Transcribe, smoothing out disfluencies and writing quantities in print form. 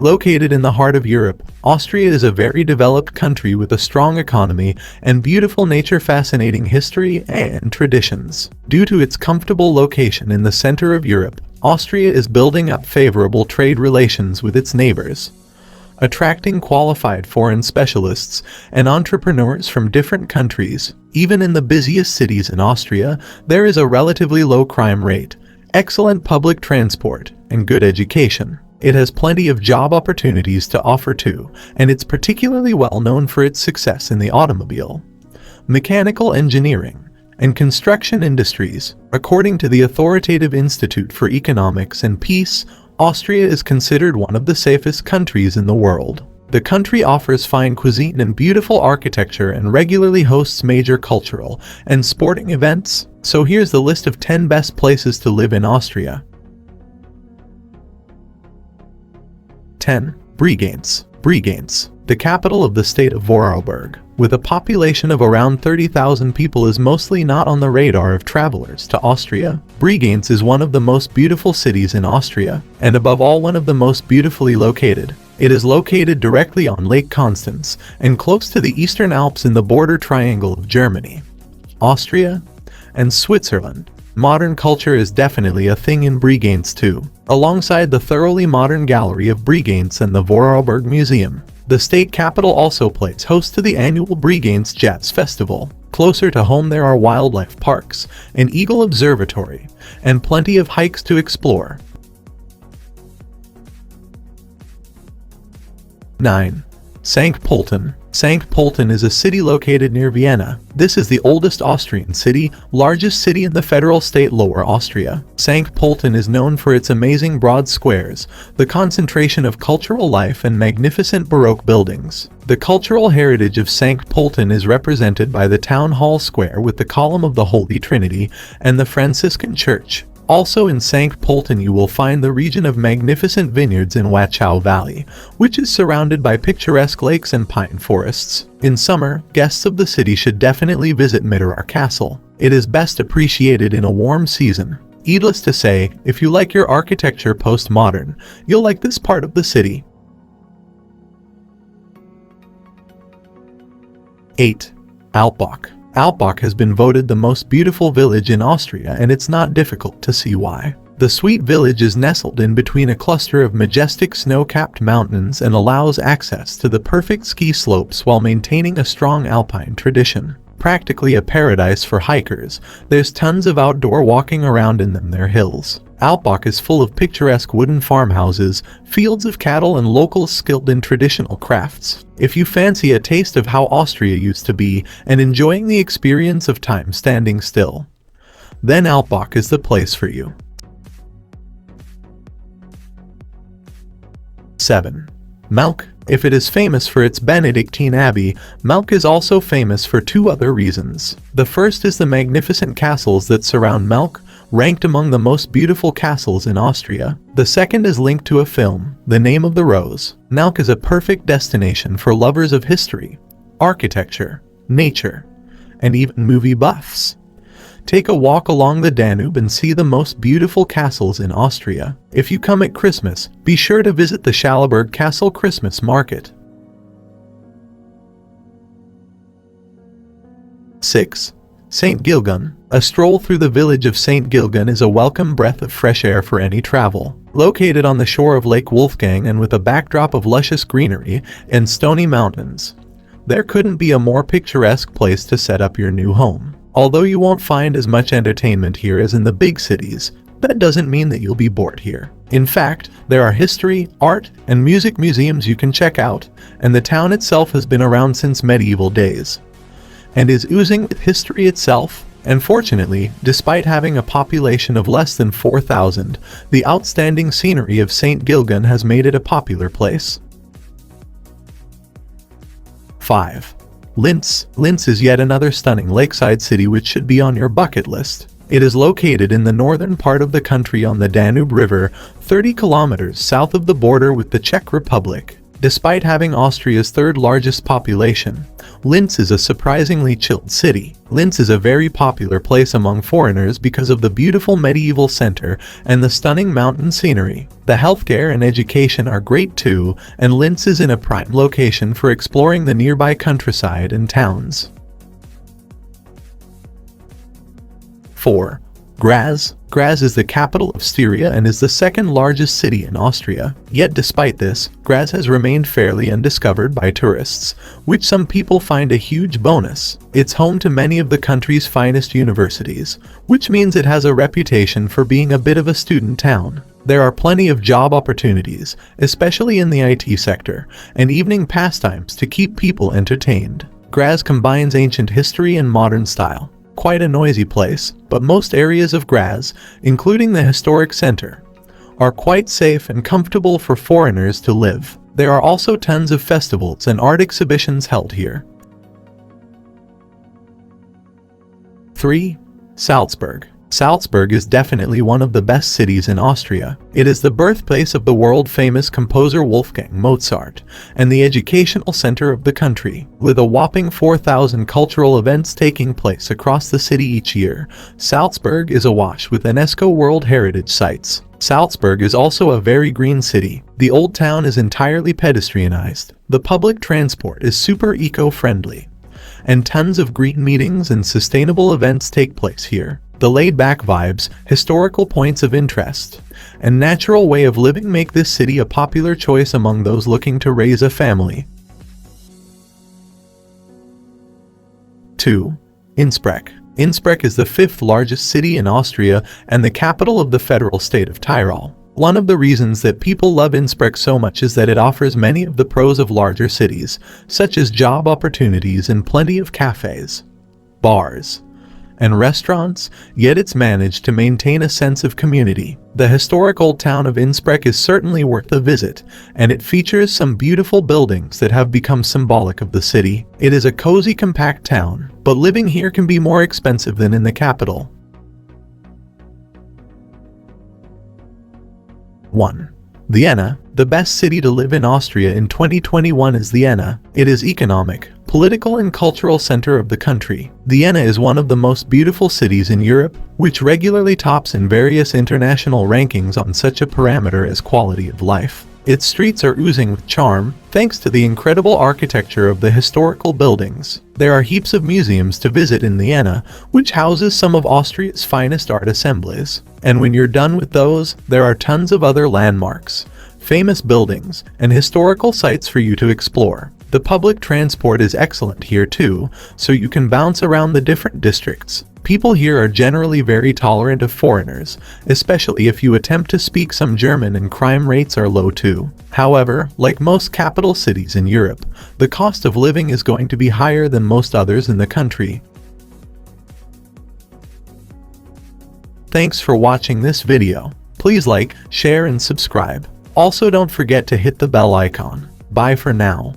Located in the heart of Europe, Austria is a very developed country with a strong economy and beautiful nature, fascinating history and traditions. Due to its comfortable location in the center of Europe, Austria is building up favorable trade relations with its neighbors, attracting qualified foreign specialists and entrepreneurs from different countries. Even in the busiest cities in Austria, there is a relatively low crime rate, excellent public transport, and good education. It has plenty of job opportunities to offer too, and it's particularly well known for its success in the automobile, mechanical engineering, and construction industries. According to the Authoritative Institute for Economics and Peace, Austria is considered one of the safest countries in the world. The country offers fine cuisine and beautiful architecture and regularly hosts major cultural and sporting events. So here's the list of 10 best places to live in Austria. 10. Bregenz. Bregenz, the capital of the state of Vorarlberg, with a population of around 30,000 people, is mostly not on the radar of travelers to Austria. Bregenz is one of the most beautiful cities in Austria, and above all one of the most beautifully located. It is located directly on Lake Constance and close to the Eastern Alps in the border triangle of Germany, Austria, and Switzerland. Modern culture is definitely a thing in Bregenz too. Alongside the thoroughly modern gallery of Bregenz and the Vorarlberg Museum, the state capital also plays host to the annual Bregenz Jazz Festival. Closer to home there are wildlife parks, an eagle observatory, and plenty of hikes to explore. 9. St. Pölten. St. Pölten is a city located near Vienna. This is the oldest Austrian city, largest city in the federal state Lower Austria. St. Pölten is known for its amazing broad squares, the concentration of cultural life, and magnificent Baroque buildings. The cultural heritage of St. Pölten is represented by the town hall square with the column of the Holy Trinity and the Franciscan Church. Also in St. Pölten you will find the region of magnificent vineyards in Wachau Valley, which is surrounded by picturesque lakes and pine forests. In summer, guests of the city should definitely visit Mitterar Castle. It is best appreciated in a warm season. Needless to say, if you like your architecture postmodern, you'll like this part of the city. 8. Alpbach. Alpbach has been voted the most beautiful village in Austria, and it's not difficult to see why. The sweet village is nestled in between a cluster of majestic snow-capped mountains and allows access to the perfect ski slopes while maintaining a strong alpine tradition. Practically a paradise for hikers, there's tons of outdoor walking around in their hills. Alpbach is full of picturesque wooden farmhouses, fields of cattle, and locals skilled in traditional crafts. If you fancy a taste of how Austria used to be and enjoying the experience of time standing still, then Alpbach is the place for you. 7. Melk. If it is famous for its Benedictine Abbey, Melk is also famous for two other reasons. The first is the magnificent castles that surround Melk, ranked among the most beautiful castles in Austria. The second is linked to a film, The Name of the Rose. Melk is a perfect destination for lovers of history, architecture, nature, and even movie buffs. Take a walk along the Danube and see the most beautiful castles in Austria. If you come at Christmas, be sure to visit the Schalleberg Castle Christmas Market. 6. St. Gilgen. A stroll through the village of St. Gilgen is a welcome breath of fresh air for any travel. Located on the shore of Lake Wolfgang and with a backdrop of luscious greenery and stony mountains, there couldn't be a more picturesque place to set up your new home. Although you won't find as much entertainment here as in the big cities, that doesn't mean that you'll be bored here. In fact, there are history, art, and music museums you can check out, and the town itself has been around since medieval days and is oozing with history itself. And fortunately, despite having a population of less than 4,000, the outstanding scenery of St. Gilgen has made it a popular place. 5. Linz. Linz is yet another stunning lakeside city which should be on your bucket list. It is located in the northern part of the country on the Danube River, 30 kilometers south of the border with the Czech Republic. Despite having Austria's third largest population, Linz is a surprisingly chilled city. Linz is a very popular place among foreigners because of the beautiful medieval center and the stunning mountain scenery. The healthcare and education are great too, and Linz is in a prime location for exploring the nearby countryside and towns. 4. Graz. Graz is the capital of Styria and is the second largest city in Austria. Yet despite this, Graz has remained fairly undiscovered by tourists, which some people find a huge bonus. It's home to many of the country's finest universities, which means it has a reputation for being a bit of a student town. There are plenty of job opportunities, especially in the IT sector, and evening pastimes to keep people entertained. Graz combines ancient history and modern style. Quite a noisy place, but most areas of Graz, including the historic center, are quite safe and comfortable for foreigners to live. There are also tons of festivals and art exhibitions held here. 3. Salzburg. Salzburg is definitely one of the best cities in Austria. It is the birthplace of the world-famous composer Wolfgang Mozart and the educational center of the country. With a whopping 4,000 cultural events taking place across the city each year, Salzburg is awash with UNESCO World Heritage Sites. Salzburg is also a very green city. The old town is entirely pedestrianized. The public transport is super eco-friendly, and tons of green meetings and sustainable events take place here. The laid-back vibes, historical points of interest, and natural way of living make this city a popular choice among those looking to raise a family. 2. Innsbruck. Innsbruck is the fifth largest city in Austria and the capital of the federal state of Tyrol. One of the reasons that people love Innsbruck so much is that it offers many of the pros of larger cities, such as job opportunities and plenty of cafes, bars, and restaurants, yet it's managed to maintain a sense of community. The historic old town of Innsbruck is certainly worth a visit, and it features some beautiful buildings that have become symbolic of the city. It is a cozy, compact town, but living here can be more expensive than in the capital. 1. Vienna. The best city to live in Austria in 2021 is Vienna. It is economic, political and cultural center of the country. Vienna is one of the most beautiful cities in Europe, which regularly tops in various international rankings on such a parameter as quality of life. Its streets are oozing with charm, thanks to the incredible architecture of the historical buildings. There are heaps of museums to visit in Vienna, which houses some of Austria's finest art assemblies. And when you're done with those, there are tons of other landmarks, famous buildings, and historical sites for you to explore. The public transport is excellent here too, so you can bounce around the different districts. People here are generally very tolerant of foreigners, especially if you attempt to speak some German, and crime rates are low too. However, like most capital cities in Europe, the cost of living is going to be higher than most others in the country. Thanks for watching this video. Please like, share, and subscribe. Also, don't forget to hit the bell icon. Bye for now.